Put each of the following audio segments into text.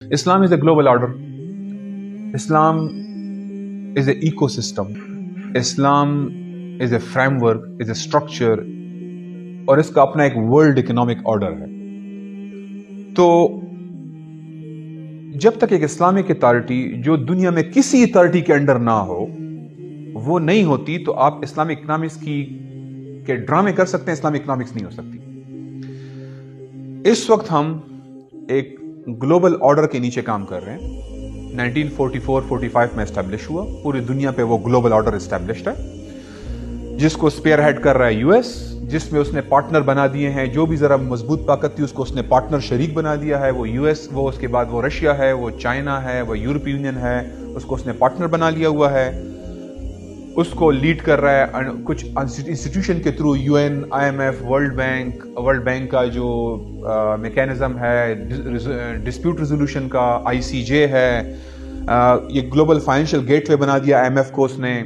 Islam is a global order. Islam is an ecosystem. Islam is a framework, is a structure, اور اس کا اپنا ایک world economic order ہے. تو جب تک ایک اسلامک اتھارٹی جو دنیا میں کسی اتھارٹی کے انڈر نہ ہو وہ نہیں ہوتی تو آپ اسلامک اکنامکس کے ڈرامے کر سکتے ہیں، اسلامک اکنامکس نہیں ہو سکتی. اس وقت ہم ایک گلوبل آرڈر کے نیچے کام کر رہے ہیں. 1944-45 میں اسٹیبلش ہوا، پوری دنیا پہ وہ گلوبل آرڈر اسٹیبلشڈ ہے، جس کو اسپیئر ہیڈ کر رہا ہے یو ایس، جس میں اس نے پارٹنر بنا دیے ہیں. جو بھی ذرا مضبوط طاقت تھی اس کو اس نے پارٹنر شریک بنا دیا ہے. وہ یو ایس، وہ اس کے بعد وہ رشیا ہے، وہ چائنا ہے، وہ یورپی یونین ہے، اس کو اس نے پارٹنر بنا لیا ہوا ہے. اس کو لیڈ کر رہا ہے کچھ انسٹیٹیوشن کے through, U N, I M F, world bank کا جو میکینزم ہے، ڈسپیوٹ ریزولوشن کا آئی سی جے ہے. یہ گلوبل فائنینشیل گیٹ وے بنا دیا آئی ایم ایف کو اس نے،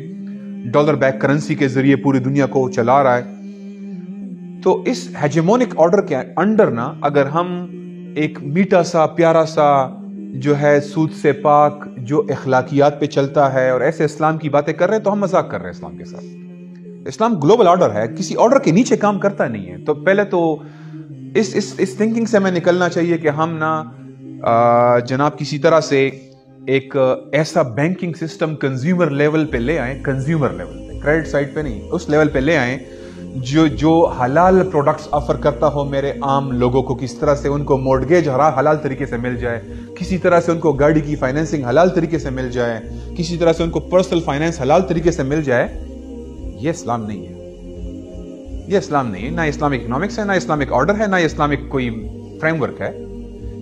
ڈالر بیک کرنسی کے ذریعے پوری دنیا کو چلا رہا ہے. تو اس ہیجمونک آرڈر کے انڈر نا اگر ہم ایک میٹھا سا پیارا سا جو ہے سود سے پاک جو اخلاقیات پہ چلتا ہے اور ایسے اسلام کی باتیں کر رہے ہیں تو ہم مذاق کر رہے ہیں اسلام کے ساتھ. اسلام گلوبل آرڈر ہے، کسی آرڈر کے نیچے کام کرتا نہیں ہے. تو پہلے تو اس تھنکنگ سے ہمیں نکلنا چاہیے کہ ہم نا جناب کسی طرح سے ایک ایسا بینکنگ سسٹم کنزیومر لیول پہ لے آئیں، کنزیومر لیول پہ، کریڈٹ سائٹ پہ نہیں، اس لیول پہ لے آئیں جو حلال پروڈکٹس آفر کرتا ہو میرے عام لوگوں کو. کس طرح سے ان کو مورٹگیج حلال طریقے سے مل جائے، کسی طرح سے ان کو گاڑی کی فائنینسنگ حلال طریقے سے مل جائے، کسی طرح سے ان کو پرسنل فائنینس حلال طریقے سے مل جائے. یہ اسلام نہیں ہے، یہ اسلام نہیں ہے. نہ اسلامک اکنامکس ہے، نہ اسلامک آرڈر ہے، نہ اسلامک کوئی فریم ورک ہے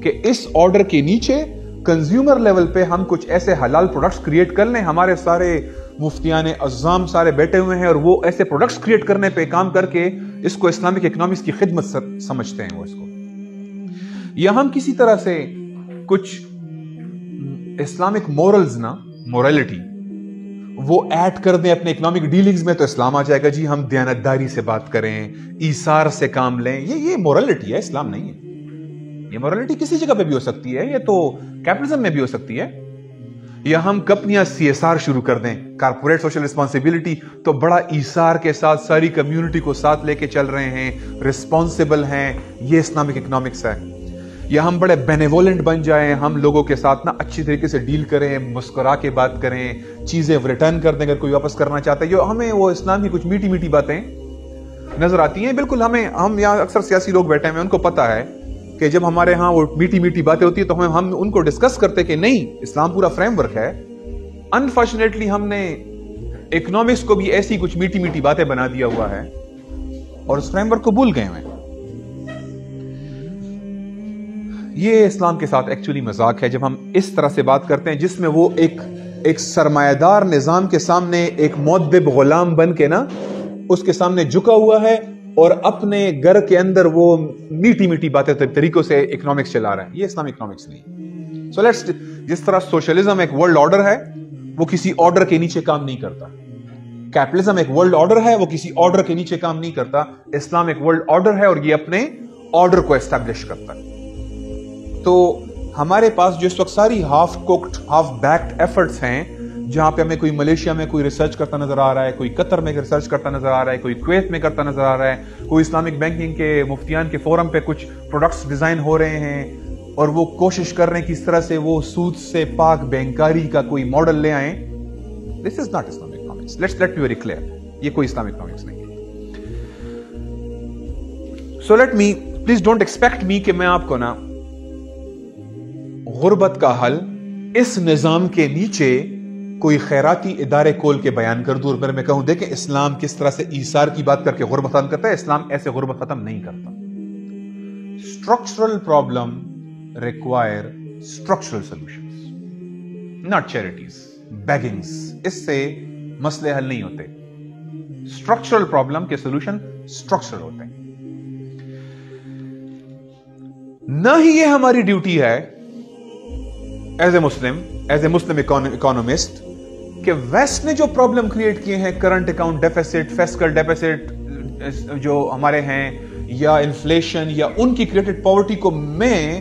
کہ اس آرڈر کے نیچے کنزیومر لیول پہ ہم کچھ ایسے حلال پروڈکٹس کریٹ کر لیں. ہمارے سارے مفتیان اعظام سارے بیٹھے ہوئے ہیں اور وہ ایسے پروڈکٹس کریٹ کرنے پہ کام کر کے اس کو اسلامک اکنامکس کی خدمت سمجھتے ہیں وہ اس کو. یا ہم کسی طرح سے کچھ اسلامک مورلز نا، موریلٹی وہ ایڈ کر دیں اپنے اکنامک ڈیلنگز میں تو اسلام آ جائے گا. جی ہم دیانتداری سے بات کریں، ایثار سے کام لیں. یہ موریلٹی ہے، اسلام نہیں ہے. یہ موریلٹی کسی جگہ پہ بھی ہو سکتی ہے، یہ تو کیپٹلزم میں بھی ہو سکتی ہے. یا ہم کمپنیاں سی ایس آر شروع کر دیں، کارپوریٹ سوشل ریسپانسبلٹی، تو بڑا ایثار کے ساتھ ساری کمیونٹی کو ساتھ لے کے چل رہے ہیں، ریسپانسبل ہیں. یہ اسلامک اکنامکس ہے. یا ہم بڑے بینیولنٹ بن جائیں، ہم لوگوں کے ساتھ نا اچھی طریقے سے ڈیل کریں، مسکرا کے بات کریں، چیزیں ریٹرن کر دیں اگر کوئی واپس کرنا چاہتا ہے. ہمیں وہ اسلام کی کچھ میٹھی میٹھی باتیں نظر آتی ہیں. بالکل ہم یہاں اکثر سیاسی لوگ بیٹھے ہیں، ان کو پتا ہے کہ جب ہمارے ہاں وہ میٹھی میٹھی باتیں ہوتی ہیں تو ہم ان کو ڈسکس کرتے کہ نہیں، اسلام پورا فریم ورک ہے. انفارچونیٹلی ہم نے اکنامکس کو بھی ایسی کچھ میٹھی میٹھی باتیں بنا دیا ہوا ہے اور اس فریم ورک کو بھول گئے ہیں. یہ اسلام کے ساتھ ایکچولی مذاق ہے جب ہم اس طرح سے بات کرتے ہیں جس میں وہ ایک سرمایہ دار نظام کے سامنے ایک مؤدب غلام بن کے نا اس کے سامنے جھکا ہوا ہے اور اپنے گھر کے اندر وہ میٹھی میٹھی باتیں طریقوں سے اکنامکس چلا رہا ہے. یہ اسلامک اکنامکس نہیں. سو لیٹس، جس طرح سوشلزم ایک ورلڈ آرڈر ہے وہ کسی آرڈر کے نیچے کام نہیں کرتا. کیپٹلزم ایک ورلڈ آرڈر ہے، وہ کسی آرڈر کے نیچے کام نہیں کرتا. اسلام ایک ورلڈ آرڈر ہے اور یہ اپنے آرڈر کو اسٹیبلش کرتا ہے. تو ہمارے پاس جو اس وقت ساری half cooked half baked efforts ہیں، جہاں پہ ہمیں کوئی ملیشیا میں کوئی ریسرچ کرتا نظر آ رہا ہے، کوئی قطر میں ریسرچ کرتا نظر آ رہا ہے، کوئی کویت میں کرتا نظر آ رہا ہے، کوئی اسلامک بینکنگ کے مفتیان کے فورم پہ کچھ پروڈکٹس ڈیزائن ہو رہے ہیں اور وہ کوشش کر رہے ہیں کس طرح سے وہ سود سے پاک بینکاری کا کوئی ماڈل لے آئیں. This is not Islamic economics. Let be very clear, یہ کوئی اسلامک اکنامکس نہیں ہے. So let me, please don't expect me کہ میں آپ کو نا غربت کا حل اس نظام کے نیچے کوئی خیراتی ادارے کھول کے بیان کر دوں اور میں کہوں دیکھیں اسلام کس طرح سے ایثار کی بات کر کے غربت ختم کرتا ہے. اسلام ایسے غربت ختم نہیں کرتا. Structural problem require structural solutions, not charities, beggings. اس سے مسئلے حل نہیں ہوتے. اسٹرکچرل پرابلم کے سولوشن اسٹرکچرل ہوتے ہیں. نہ ہی یہ ہماری ڈیوٹی ہے ایز اے مسلم اکانومسٹ کہ ویسٹ نے جو پرابلم کریٹ کیے ہیں، current account deficit, fiscal deficit جو ہمارے ہیں، یا انفلیشن، یا ان کی کریٹڈ پاورٹی کو میں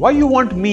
Why you want me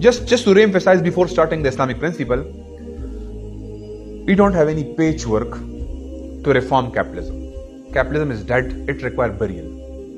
just to re-emphasize before starting the Islamic principle, we don't have any patchwork to reform capitalism. Capitalism is dead, it requires burial.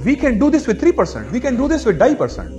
We can do this with 3%, we can do this with 2.5%.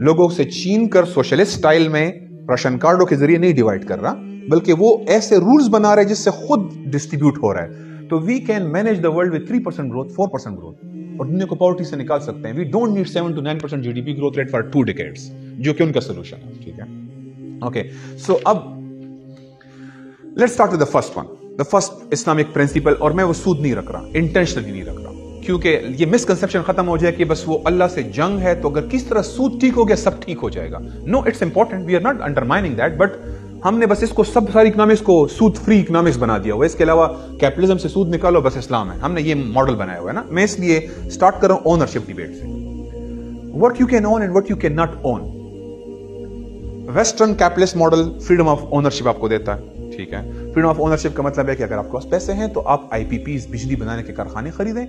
لوگوں سے چین کر socialist style میں ration کارڈوں کے ذریعے نہیں divide کر رہا، بلکہ وہ ایسے رولز بنا رہے جس سے خود ڈسٹریبیوٹ ہو رہا ہے. تو we can manage the world with 3% growth, 4% growth, اور دنیا کو پاورٹی سے نکال سکتے ہیں. We don't need 7 to 9% GDP growth rate for 2 decades، جو کہ ان کا سولوشن ہے. ٹھیک ہے، اوکے. سو اب let's start with the first one, the first Islamic principle. اور میں وہ سود نہیں رکھ رہا، انٹینشنلی نہیں رکھ رہا، کیونکہ یہ مسکنسپشن ختم ہو جائے کہ بس وہ اللہ سے جنگ ہے، تو اگر کس طرح سود ٹھیک ہو گیا سب ٹھیک ہو جائے گا. No, it's important, we are not undermining that, but ہم نے بس اس کو سب ساری اکنامکس کو سود فری اکنامکس بنا دیا ہوا ہے. اس کے علاوہ کیپٹلزم سے سود نکالو بس اسلام ہے. ہم نے یہ ماڈل بنایا ہوا ہے نا. میں اس لیے اسٹارٹ کر رہا ہوں اونرشپ ڈیبیٹ سے. what you can own and what you cannot own. Western capitalist model freedom of ownership آپ کو دیتا ہے. ٹھیک ہے، فریڈم آف اونرشپ کا مطلب ہے کہ اگر آپ کے پاس پیسے ہیں تو آپ IPPs بجلی بنانے کے کارخانے خریدیں،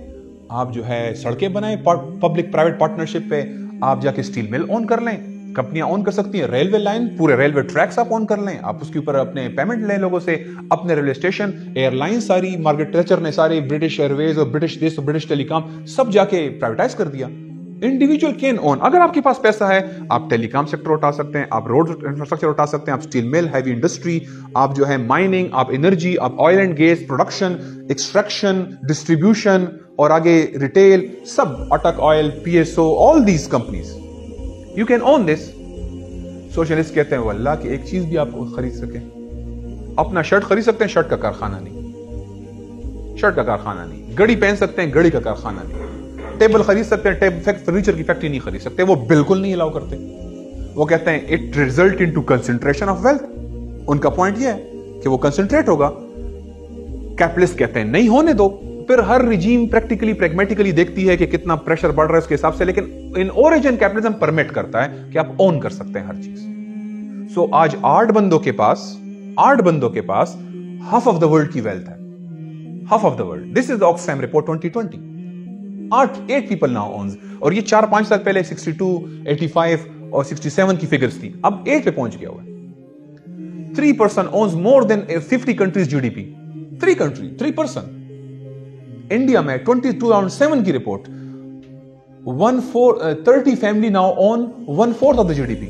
آپ جو ہے سڑکیں بنائیں پبلک پرائیویٹ پارٹنرشپ پہ، آپ جا کے اسٹیل مل اون کر لیں، کمپنیاں اون کر سکتی ہیں، ریلوے لائن پورے ریلوے ٹریکس آپ اون کر لیں، آپ اس کے اوپر اپنے پیمنٹ لیں لوگوں سے، اپنے ریلوے اسٹیشن، ایئر لائن ساری، مارگریٹ تھیچر نے سارے برٹش ایئر ویز اور برٹش ٹیلی کام سب جا کے پرائیویٹائز کر دیا. Individual can own. اگر آپ کے پاس پیسہ ہے آپ ٹیلی کام سیکٹر اٹھا سکتے ہیں، آپ روڈ انفراسٹرکچر اٹھا سکتے ہیں، آپ اسٹیل مل، ہیوی انڈسٹری، آپ جو ہے مائننگ، آپ انرجی، آپ oil and gas production, extraction, distribution اور آگے ریٹیل، سب Attock oil, PSO، all these companies you can own this. Socialist کہتے ہیں واللہ کہ ایک چیز بھی آپ خرید سکیں، اپنا شرٹ خرید سکتے ہیں، شرٹ کا کارخانہ نہیں، شرٹ کا کارخانہ نہیں، گڑی پہن سکتے ہیں، گڑی کا کارخانہ نہیں، ٹیبل خرید سکتے ہیں، فرنیچر کی فیکٹری نہیں خرید سکتے. وہ بالکل نہیں الاؤ کرتے. وہ کہتے ہیں it result into concentration of wealth. ان کا پوائنٹ یہ ہے کہ وہ کنسنٹریٹ ہوگا. کیپٹلسٹ کہتے ہیں نہیں ہونے دو. پھر ہر ریجیم پریکٹیکلی پریگمیٹیکلی دیکھتی ہے کہ کتنا پریشر بڑھ رہا ہے اس کے حساب سے، لیکن ان اوریجن کیپٹلزم پرمٹ کرتا ہے کہ آپ اون کر سکتے ہیں ہر چیز. سو آج 8 بندوں کے پاس ہاف آف دا ورلڈ کی ویلتھ ہے. Half of the world. This is the Oxfam report 2020. 8 people now owns. اور یہ 4-5 سال پہلے 62, 85 اور 67 کی فگرز تھی، اب 8 پہ پہنچ گیا ہوا ہے. 3% owns more than 50 countries GDP. 3%. India میں 2007 کی report 30 family now own 1/4 of the GDP.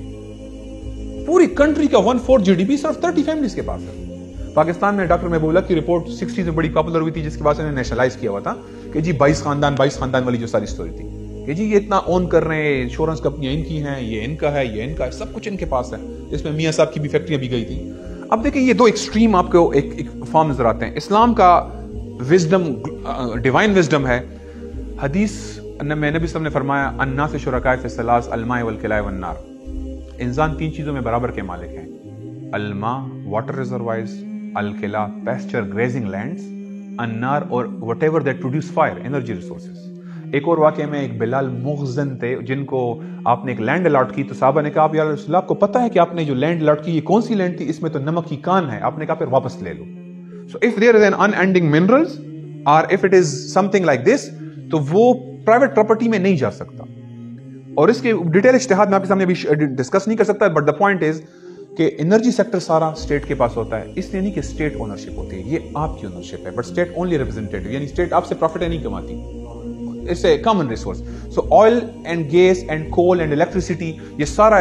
پوری کنٹری کا 1/4 GDP صرف 30 فیملیز کے پاس ہے. پاکستان میں ڈاکٹر محبوب اللہ کی رپورٹ 60s میں بڑی پاپولر ہوئی تھی، جس کے بعد انہوں نے نیشنلائز کیا ہوا تھا کہ جی 22 خاندان والی جو ساری سٹوری تھی کہ جی یہ اتنا اون کر رہے ہیں، انشورنس کمپنیاں ان کی ہیں، یہ ان کا ہے، یہ ان کا ہے، سب کچھ ان کے پاس ہے. اس میں میاں صاحب کی بھی فیکٹریاں بھی گئی تھی. اب دیکھیں یہ 2 ایکسٹریم آپ کو ایک فارم نظر آتے ہیں. اسلام کا وزڈم ڈیوائن وزڈم ہے. حدیث میں نبی صلی اللہ علیہ وسلم نے فرمایا الناس شرکاء فی الثلاث الماء والکلاء والنار. انسان 3 چیزوں میں برابر کے مالک ہیں: الماء water reservoirs, الکلا pasture grazing lands, النار اور what ever that produce fire energy resources. ایک اور واقعے میں ایک بلال مخزن تھے جن کو آپ نے ایک لینڈ الاٹ کی، تو صحابہ نے کہا یا رسول اللہ آپ کو پتہ ہے کہ آپ نے جو لینڈ الاٹ کی یہ کون سی لینڈ تھی؟ اس میں تو نمک کی کان ہے. آپ نے کہا پھر واپس لے لو. So if there is an unending minerals اور if it is something like this, تو وہ پرائیویٹ پراپرٹی میں نہیں جا سکتا. اور اس کے ڈیٹیل اجتہاد میں آپ کے سامنے ابھی ڈسکس نہیں کر سکتا، بٹ دا پوائنٹ از کہ انرجی سیکٹر سارا اسٹیٹ کے پاس ہوتا ہے. اس لیے نہیں کہ اسٹیٹ اونرشپ ہوتی ہے، یہ آپ کی اونرشپ ہے، بٹ اسٹیٹ اونلی ریپرزینٹیٹیو، یعنی اسٹیٹ آپ سے پروفٹ نہیں کماتی. It's a common resource. So oil and gas and coal and electricity, یہ سارا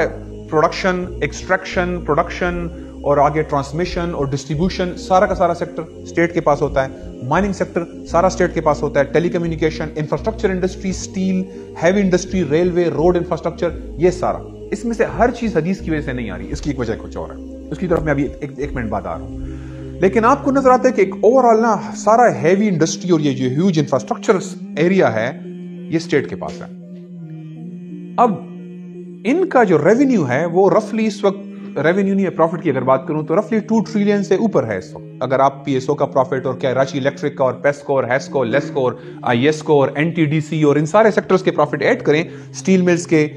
پروڈکشن، ایکسٹریکشن، پروڈکشن اور آگے ٹرانسمیشن اور ڈسٹریبیوشن سارا کا سارا سیکٹر اسٹیٹ کے پاس ہوتا ہے. مائننگ سیکٹر سارا اسٹیٹ کے پاس ہوتا ہے. Telecommunication, infrastructure industry, steel, heavy industry, railway, road infrastructure, یہ سارا. اس میں سے ہر چیز حدیث کی وجہ سے نہیں آ رہی، اس کی ایک وجہ کچھ اور ہے، اس کی طرف میں ابھی ایک منٹ بعد آ رہا ہوں. لیکن آپ کو نظر آتا ہے کہ ایک اوور آل نا سارا ہیوی انڈسٹری اور یہ جو ہیوج انفراسٹرکچر ایریا ہے یہ اسٹیٹ کے پاس ہے. اب ان کا جو ریونیو ہے وہ رفلی اس وقت، ریونیو نہیں ہے پروفٹ کی اگر بات کروں تو رفلی 2 ٹریلین سے اوپر ہے اس وقت. اگر آپ PSO کا پروفٹ اور کراچی الیکٹرک کا اور پیسکو اور ہیسکو، لیسکو اور ISCO اور NTDC اور ان سارے سیکٹرز کے پروفٹ ایڈ کریں، اسٹیل ملز کے،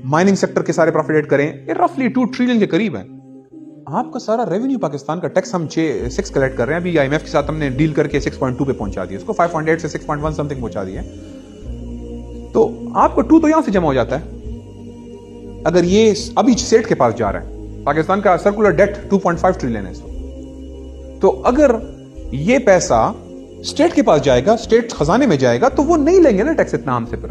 مائننگ سیکٹر کے سارے پروفٹ ایڈ کریں، یہ رفلی 2 ٹریلین کے قریب ہے. آپ کا سارا ریونیو پاکستان کا ٹیکس ہم 6 کلیکٹ کر رہے ہیں. ابھی IMF کے ساتھ ہم نے ڈیل کر کے 6.2 پہ پہنچا دیا، اس کو 5.8 سے 6.1 سم تھنگ پہنچا دیا. تو آپ کو 2 تو یہاں سے جمع ہو جاتا ہے. اگر یہ ابھی سیٹ کے پاس جا رہا ہے، پاکستان کا سرکولر ڈیٹ 2.5 ٹریلین ہے اس وقت، تو اگر یہ پیسہ اسٹیٹ کے پاس جائے گا، اسٹیٹ خزانے میں جائے گا، تو وہ نہیں لیں گے نا ٹیکس اتنا ہم سے. پھر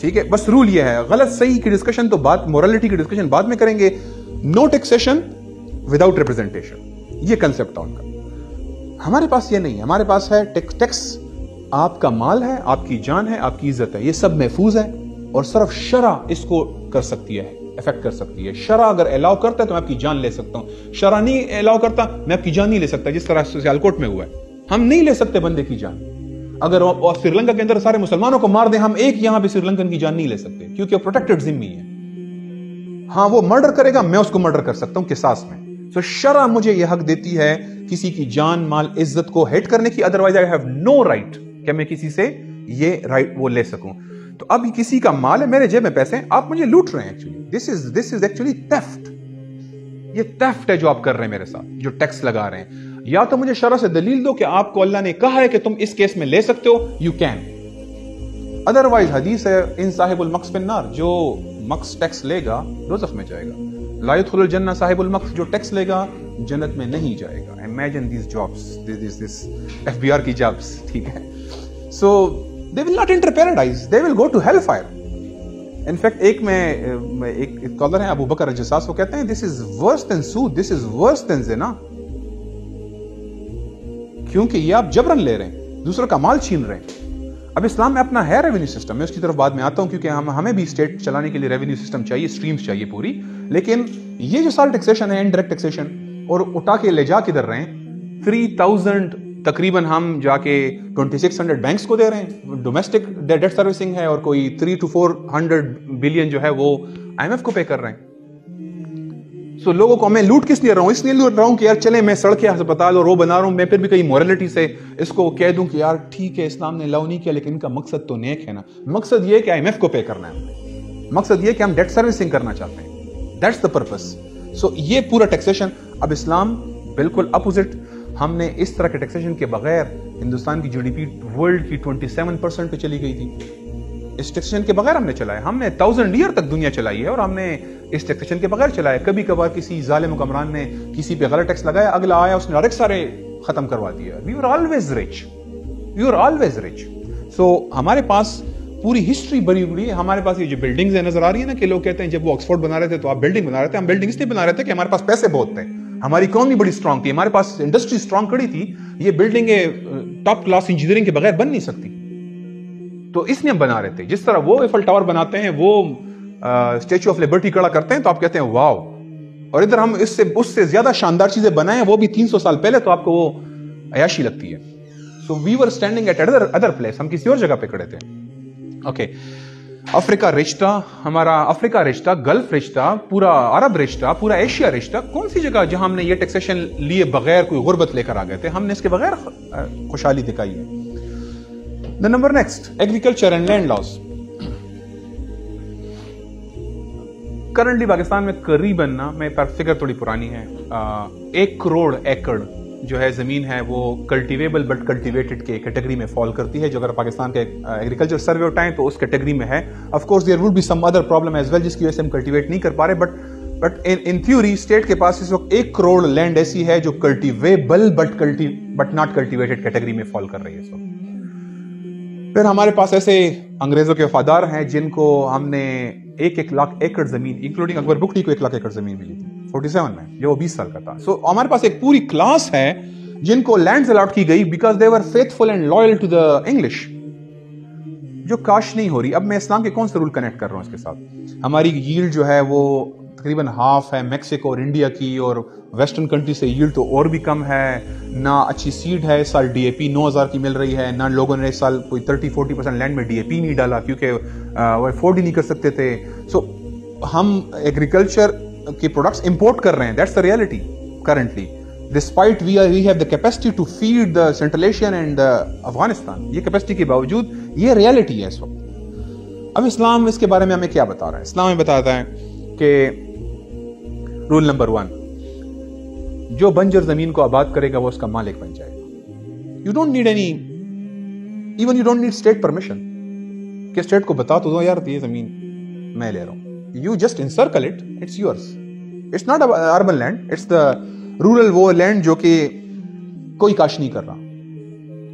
ٹھیک ہے, بس رول یہ ہے, غلط صحیح کی ڈسکشن تو بات, مورالٹی کی ڈسکشن بعد میں کریں گے. نو ٹیکسیشن وداؤٹ ریپرزینٹیشن, یہ کنسپٹ ہے ان کا. ہمارے پاس یہ نہیں ہے, ہمارے پاس ہے ٹیکس, آپ کا مال ہے, آپ کی جان ہے, آپ کی عزت ہے, یہ سب محفوظ ہے, اور صرف شرع اس کو کر سکتی ہے, افیکٹ کر سکتی ہے. شرع اگر الاؤ کرتا ہے تو میں آپ کی جان لے سکتا ہوں, شرع نہیں الاؤ کرتا میں آپ کی جان نہیں لے سکتا, جس طرح سیالکوٹ میں ہوا ہے. ہم نہیں لے سکتے بندے کی جان. اگر سری لنکا کے اندر سارے مسلمانوں کو مار دیں, ہم ایک یہاں پہ سری لنکن کی جان نہیں لے سکتے, کیونکہ وہ پروٹیکٹڈ ذمہ ہے. ہاں وہ مرڈر کرے گا, میں اس کو مرڈر کر سکتا ہوں قصاص میں. سو شرع مجھے یہ حق دیتی ہے کسی کی جان, مال, عزت کو ہیٹ کرنے کی, otherwise I have no right کہ میں کسی سے یہ رائٹ وہ لے سکوں. تو اب کسی کا مال ہے, میرے جیب میں پیسے ہیں, آپ مجھے لوٹ رہے ہیں. Actually this is actually theft. یہ تھیفٹ ہے جو آپ کر رہے ہیں میرے ساتھ, جو ٹیکس لگا رہے ہیں. یا تو مجھے شرع سے دلیل دو کہ آپ کو اللہ نے کہا ہے کہ تم اس کیس میں لے سکتے ہو, یو کین. ادروائز حدیث ہے, ان صاحب المقص فی النار, جو مقص ٹیکس لے گا دوزخ میں جائے گا. لا يدخل الجنہ صاحب المقص, جو ٹیکس لے گا جنت میں نہیں جائے گا. امیجن دیز جابس, دس FBR کی جابس, ٹھیک ہے. So they will not enter paradise, they will go to hellfire. In fact ایک اسکالر ہیں ابو بکر الجساس, وہ کہتے ہیں this is worse than سود, this is worse than زنا. کیونکہ یہ آپ جبرن لے رہے ہیں, دوسروں کا مال چھین رہے ہیں. اب اسلام میں اپنا ہے ریونیو سسٹم, میں اس کی طرف بعد میں آتا ہوں, کیونکہ ہمیں بھی اسٹیٹ چلانے کے لیے ریونیو سسٹم چاہیے, اسٹریمز چاہیے پوری. لیکن یہ جو سارا ٹیکسیشن ہے, انڈائریکٹ ٹیکسیشن, اور اٹھا کے لے جا کدھر رہے ہیں, 3000 تقریباً ہم جا کے 2600 بینکس کو دے رہے ہیں, ڈومیسٹک ڈیٹ سروسنگ ہے, اور کوئی 300 to 400 بلین جو ہے وہ IMF کو پے کر رہے ہیں. سو لوگوں کو میں لوٹ کس لیے رہا ہوں, اس لیے لوٹ رہا ہوں کہ یار چلیں میں سڑکیں ہسپتال اور وہ بنا رہا ہوں, میں پھر بھی کہیں مورالٹی سے اس کو کہہ دوں کہ یار ٹھیک ہے اسلام نے لاؤ نہیں کیا, لیکن ان کا مقصد تو نیک ہے نا. مقصد یہ کہ IMF کو پے کرنا ہے, مقصد یہ کہ ہم ڈیٹ سروسنگ کرنا چاہتے ہیں, دیٹس دا پرپس. سو یہ پورا ٹیکسیشن. اب اسلام بالکل اپوزٹ, ہم نے اس طرح کے ٹیکسیشن کے بغیر ہندوستان کی GDP ورلڈ کی 27% پہ چلی گئی تھی. اس ٹیکسیشن کے بغیر ہم نے چلایا, ہم نے 1000 ایئر تک دنیا چلائی ہے, اور ہم نے اس ٹیکسیشن کے بغیر چلایا. کبھی کبھار کسی ظالم حکمران نے کسی پہ غلط ٹیکس لگایا, اگلا آیا اس نے ڈائریکٹ سارے ختم کروا دیا. We are always rich. So ہمارے پاس پوری ہسٹری بڑی بڑی ہے. ہمارے پاس یہ جو بلڈنگز نظر آ رہی ہے نا, کہ لوگ کہتے ہیں جب وہ آکسفورڈ بنا رہے تھے تو آپ بلڈنگ بنا رہے تھے, ہم بلڈنگ اس لیے بنا رہے تھے کہ ہمارے پاس پیسے بہت تھے, ہماری اکانومی بڑی اسٹرانگ تھی, ہمارے پاس انڈسٹری اسٹرانگ کڑی تھی. یہ بلڈنگیں ٹاپ کلاس انجینئرنگ کے بغیر بن نہیں سکتی, تو اس لیے ہم بنا رہے تھے. جس طرح وہ ایفل ٹاور بناتے ہیں, وہ اسٹیچو آف لبرٹی کھڑا کرتے ہیں, تو آپ کہتے ہیں واو, اور ادھر ہم اس سے زیادہ شاندار چیزیں بنائیں, وہ بھی 300 سال پہلے, تو آپ کو وہ عیاشی لگتی ہے. سو وی ور اسٹینڈنگ ایٹ ادر پلیس, ہم کسی اور جگہ پہ کھڑے تھے. اوکے, افریقہ رشتہ, ہمارا افریقہ رشتہ, گلف رشتہ, پورا عرب رشتہ, پورا ایشیا رشتہ, کون سی جگہ جہاں ہم نے یہ ٹیکسیشن لیے بغیر کوئی غربت لے کر آ گئے تھے, ہم نے اس کے بغیر خوشحالی دکھائی ہے. The number next, agriculture and land laws. Currently Pakistan میں قریباً نا, میں فگر تھوڑی پرانی ہے, 1 کروڑ ایکڑ جو ہے زمین ہے وہ کلٹیویبل بٹ کلٹیویٹڈ کے کیٹیگری میں فال کرتی ہے. جو اگر پاکستان کے ایگریکلچر سروے اٹھائیں تو اس کیٹیگری میں ہے. Of course there will be some other problem as well, جس کی وجہ سے ہم کلٹیویٹ نہیں کر پا رہے, بٹ ان تھیوری اسٹیٹ کے پاس اس وقت 1 کروڑ لینڈ ایسی ہے جو کلٹیویبل بٹ ناٹ کلٹیویٹڈ کیٹیگری میں فال کر رہی ہے اس وقت. پھر ہمارے پاس ایسے انگریزوں کے وفادار ہیں جن کو ہم نے 1 لاکھ ایکڑ زمین, انکلوڈنگ اکبر بگٹی کو 1 لاکھ ایکڑ زمین ملی تھی 47 میں, جو 20 سال کا تھا. سو ہمارے پاس ایک پوری کلاس ہے جن کو لینڈز الاٹ کی گئی because they were faithful and loyal to the English, جو کاش نہیں ہو رہی. اب میں اسلام کے کون سے رول کنیکٹ کر رہا ہوں اس کے ساتھ. ہماری ییلڈ جو ہے وہ تقریباً ہاف ہے میکسیکو اور انڈیا کی, اور ویسٹرن کنٹری سے ییلڈ تو اور بھی کم ہے. نہ اچھی سیڈ ہے, اس سال DAP 9000 کی مل رہی ہے, نہ لوگوں نے اس سال کوئی 30-40% لینڈ میں DAP نہیں ڈالا کیونکہ وہ افورڈ ہی نہیں کر سکتے تھے. سو ہم ایگریکلچر کے پروڈکٹس امپورٹ کر رہے ہیں, that's the reality currently. Despite we have the capacity to feed the Central Asian and Afghanistan, یہ کیپیسٹی کے باوجود یہ ریئلٹی ہے اس وقت. اب اسلام اس کے بارے میں ہمیں کیا بتا رہا ہے؟ اسلام ہمیں بتاتا ہے کہ رول نمبر 1, جو بنجر زمین کو آباد کرے گا وہ اس کا مالک بن جائے گا. You don't need even you don't need state permission کہ اسٹیٹ کو بتا تو دو یار یہ زمین میں لے رہا ہوں. You just encircle it, it's yours. It's not urban land, it's the rural وہ لینڈ جو کہ کوئی کاش نہیں کر رہا.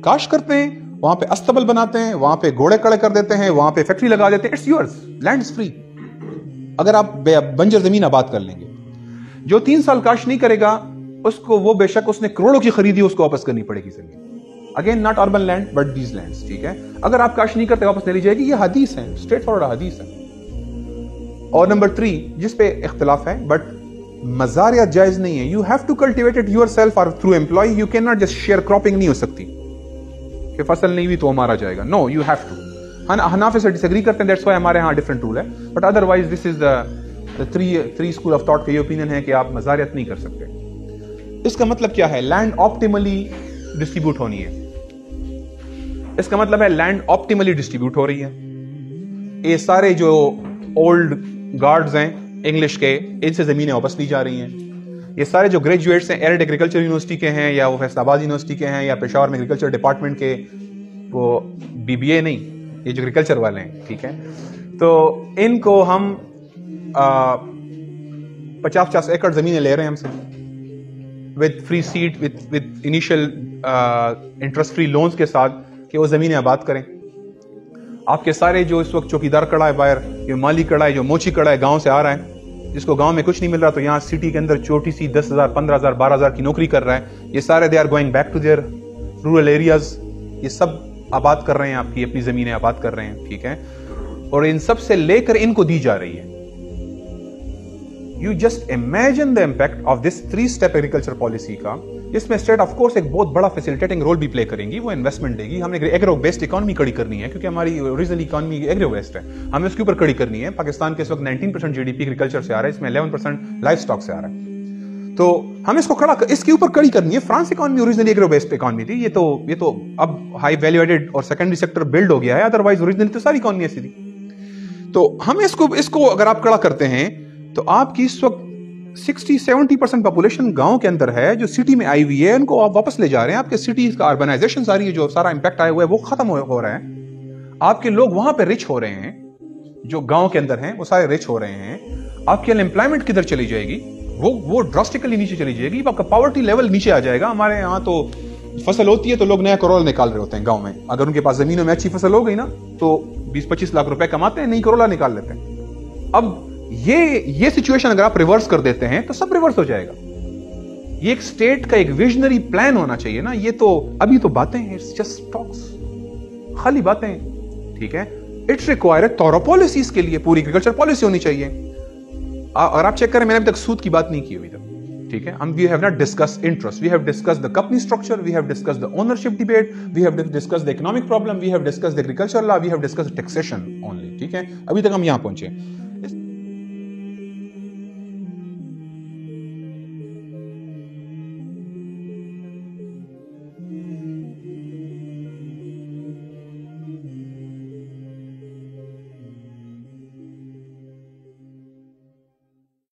کاش کرتے ہیں وہاں پہ استبل بناتے ہیں, وہاں پہ گھوڑے کڑے کر دیتے ہیں, وہاں پہ فیکٹری لگا دیتے ہیں. It's yours, land is free. اگر آپ بنجر زمین آباد کر لیں گے, جو 3 سال کاشت نہیں کرے گا اس کو, وہ بے شک اس نے کروڑوں کی خریدی, اس کو واپس کرنی پڑے گی زمین. Again not urban land but these lands, ٹھیک ہے. اگر آپ کاشت نہیں کرتے واپس لے لی جائے گی. یہ حدیث ہے, اسٹریٹ فارورڈ حدیث ہے. اور نمبر 3 جس پہ اختلاف ہے, بٹ مزاریات جائز نہیں ہے. You have to cultivate it yourself or through employee. You can not just share cropping نہیں ہو سکتی کہ فصل نہیں ہوئی تو وہ مارا جائے گا. نو, یو ہیو ٹو. حنافی سے ڈس ایگری کرتے ہیں, دیٹس وائی ہمارے ہاں ڈفرنٹ رول ہے. But otherwise this is the 3 school of thought کا یہ اوپینین ہے کہ آپ مزاریات نہیں کر سکتے. اس کا مطلب کیا ہے؟ لینڈ آپٹیملی ڈسٹریبیوٹ ہونی ہے. اس کا مطلب ہے لینڈ آپٹیملی ڈسٹریبیوٹ ہو رہی ہے. یہ سارے جو اولڈ گارڈز ہیں انگلش کے, ان سے زمینیں واپس لی جا رہی ہیں. یہ سارے جو گریجویٹس ہیں ایرڈ ایگریکلچر یونیورسٹی کے ہیں, یا وہ فیصل آباد یونیورسٹی کے ہیں, یا پشاور میں ایگریکلچر ڈپارٹمنٹ کے, وہ BBA نہیں, یہ جو ایگریکلچر والے ہیں, ٹھیک ہے. تو ان کو ہم 50 ایکڑ زمینیں لے رہے ہیں ہم سے, with free seed, with initial interest free loans کے ساتھ, کہ وہ زمینیں آباد کریں. آپ کے سارے جو اس وقت چوکیدار کڑا ہے باہر, یہ مالی کڑا ہے, جو موچی کڑا ہے, گاؤں سے آ رہا ہے, جس کو گاؤں میں کچھ نہیں مل رہا, تو یہاں سٹی کے اندر چھوٹی سی 10,000 15,000 12,000 کی نوکری کر رہا ہے. یہ سارے they are going back to their rural areas. یہ سب آباد کر رہے ہیں, آپ کی اپنی زمینیں آباد کر رہے ہیں, ٹھیک ہے. اور ان سب سے لے کر ان کو دی جا رہی ہے. You just imagine the impact of this 3-step agriculture policy کا, جس میں اسٹیٹ آف کورس ایک بہت بڑا فیسیلیٹیٹنگ رول بھی پلے کریں گی. وہ انویسٹمنٹ دے گی. ہم نے ایگرو بیسڈ اکانومی کڑی کرنی ہے, کیونکہ ہماری اوریجنل اکانومی ایگرو بیسڈ ہے. ہمیں اس کے اوپر کڑی کرنی ہے. پاکستان کے اس وقت 19% GDP ایگریکلچر سے آ رہا ہے, اس میں 11% لائف اسٹاک سے آ رہا ہے. تو ہمیں اس کو اس کے اوپر کڑی کرنی ہے. France economy originally agro based economy تھی. یہ تو اب ہائی ویلیو ایڈڈ اور سیکنڈری سیکٹر بلڈ ہو گیا ہے. ادروائز اوریجنلی تو ساری اکانومی ایسی تھی. تو ہمیں اس کو اگر آپ کڑا کرتے ہیں, تو آپ کی اس وقت 60-70% پاپولیشن گاؤں کے اندر ہے, جو سٹی میں آئی ہوئی ہے. ان کو آپ واپس لے جا رہے ہیں. آپ کے سٹیز کا اربنائزیشن ساری جو سارا امپیکٹ آیا ہوا ہے وہ ختم ہو رہا ہے. آپ کے لوگ وہاں پہ رچ ہو رہے ہیں, جو گاؤں کے اندر ہیں وہ سارے رچ ہو رہے ہیں. آپ کی انپلائمنٹ کدھر چلی جائے گی؟ وہ ڈراسٹیکلی نیچے چلی جائے گی. آپ کا پاورٹی لیول نیچے آ جائے گا. ہمارے یہاں تو فصل ہوتی ہے تو لوگ نیا کروڑا نکال رہے ہوتے ہیں گاؤں میں. اگر ان کے پاس زمینوں میں اچھی فصل ہو گئی نا, تو 20-25 لاکھ روپے کماتے ہیں, نئی کروڑا نکال لیتے ہیں. اب یہ سچویشن اگر آپ ریورس کر دیتے ہیں تو سب ریورس ہو جائے گا. یہ ایک اسٹیٹ کا ایک ویژنری پلان ہونا چاہیے نا. یہ تو ابھی تو باتیں ہیں, اٹس جسٹ ٹاکس, خالی باتیں, ٹھیک ہے. It's require thorough policy. اس کے لیے پوری ایگریکلچر پالیسی ہونی چاہیے. اور آپ چیک کریں, میں نے ابھی تک سود کی بات نہیں کی ابھی تک, ٹھیک ہے. We have not discussed interest, we have discussed the company structure, we have discussed the ownership debate, we have discussed the economic problem, we have discussed the agricultural law, we have discussed taxation only, ٹھیک ہے. ابھی تک ہم یہاں پہنچے.